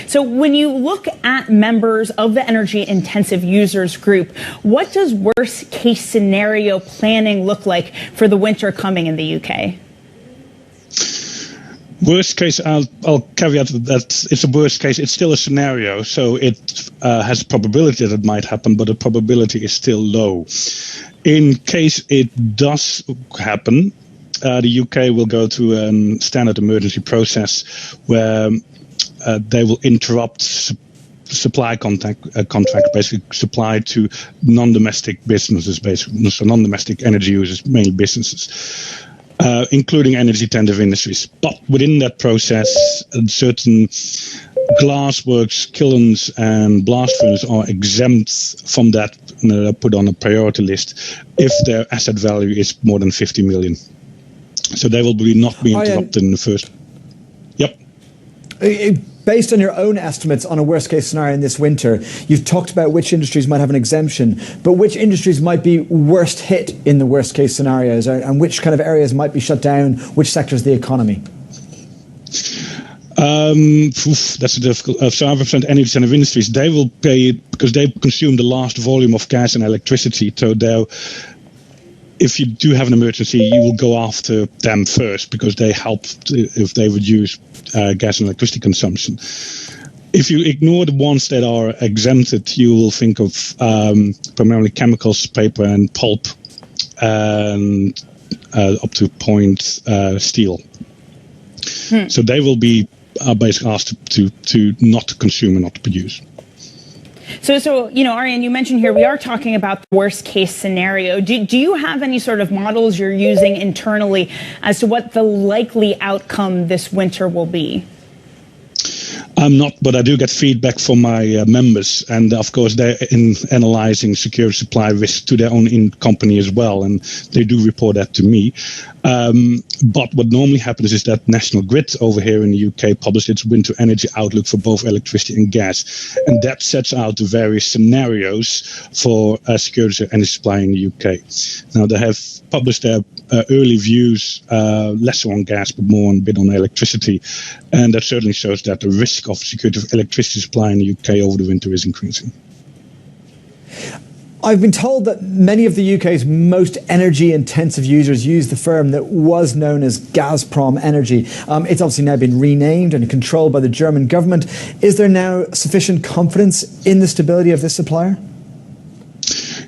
So when you look at members of the energy intensive users group, what does worst case scenario planning look like for the winter coming in the UK? Worst case, I'll caveat that it's a worst case. It's still a scenario, so it has a probability that it might happen, but the probability is still low. In case it does happen, the UK will go through a standard emergency process where they will interrupt supply contract, basically supply to non-domestic businesses, basically, so non-domestic energy users, mainly businesses. Including energy-intensive industries. But within that process, certain glassworks, kilns, and blast furnaces are exempt from that, put on a priority list if their asset value is more than 50 million. So they will not be interrupted in the first. Yep. Based on your own estimates on a worst-case scenario in this winter, you've talked about which industries might have an exemption, but which industries might be worst hit in the worst-case scenarios, and which kind of areas might be shut down, which sectors of the economy? That's a difficult. So I represent energy-intensive industries. They will pay because they consume the last volume of gas and electricity. So if you do have an emergency, you will go after them first because they help if they reduce gas and electricity consumption. If you ignore the ones that are exempted, you will think of primarily chemicals, paper, and pulp, and up to point steel. So they will be basically asked to not consume and not to produce. So Arjen, you mentioned here we are talking about the worst case scenario. Do you have any sort of models you're using internally as to what the likely outcome this winter will be? I'm not, but I do get feedback from my members, and of course they're analyzing security supply risk to their own company as well, and they do report that to me. But what normally happens is that National Grid over here in the UK publishes its winter energy outlook for both electricity and gas, and that sets out the various scenarios for security energy supply in the UK. Now they have published their early views, less on gas but more on electricity, and that certainly shows that the risk of security of electricity supply in the UK over the winter is increasing. I've been told that many of the UK's most energy-intensive users use the firm that was known as Gazprom Energy. It's obviously now been renamed and controlled by the German government. Is there now sufficient confidence in the stability of this supplier?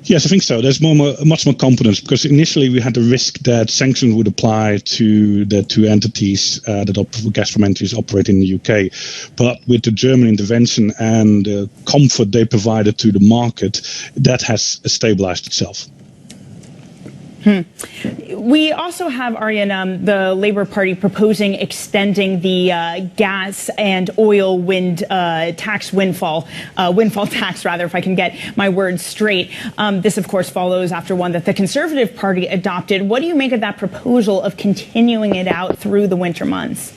Yes, I think so. There's much more confidence because initially we had the risk that sanctions would apply to the two entities that Gazprom entities operate in the UK. But with the German intervention and the comfort they provided to the market, that has stabilized itself. We also have, Arjen, the Labour Party proposing extending the gas and oil wind tax windfall tax, rather, if I can get my words straight. This, of course, follows after one that the Conservative Party adopted. What do you make of that proposal of continuing it out through the winter months?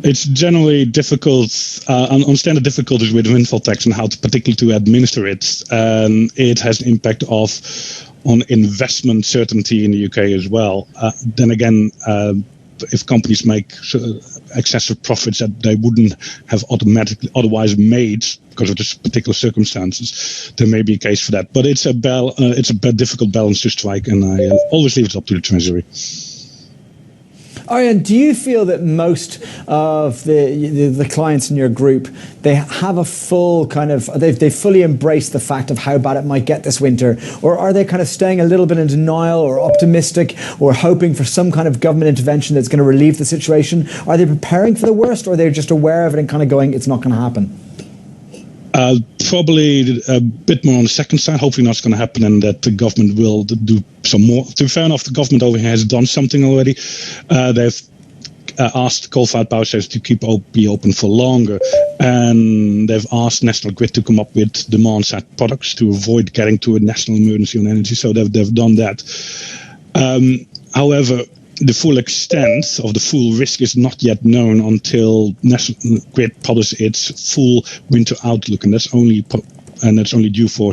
It's generally difficult, understand the difficulties with the windfall tax and how to particularly to administer it. It has an impact on investment certainty in the UK as well. Then again, if companies make excessive profits that they wouldn't have automatically otherwise made because of this particular circumstances, there may be a case for that. But it's a difficult balance to strike, and I always leave it up to the Treasury. Arjen, do you feel that most of the clients in your group, they have a full kind of, they fully embrace the fact of how bad it might get this winter? Or are they kind of staying a little bit in denial or optimistic or hoping for some kind of government intervention that's going to relieve the situation? Are they preparing for the worst, or are they just aware of it and kind of going, it's not going to happen? Probably a bit more on the second side. Hopefully not going to happen, and that the government will do some more. To be fair enough, the government over here has done something already. They've asked coal-fired power stations to be open for longer, and they've asked National Grid to come up with demand-side products to avoid getting to a national emergency on energy. So they've done that. However, the full extent of the full risk is not yet known until National Grid publishes its full winter outlook, and that's only due for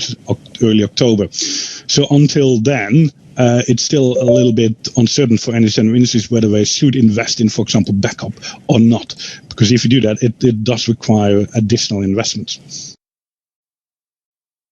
early October. So until then, it's still a little bit uncertain for energy center industries whether they should invest in, for example, backup or not. Because if you do that, it does require additional investments.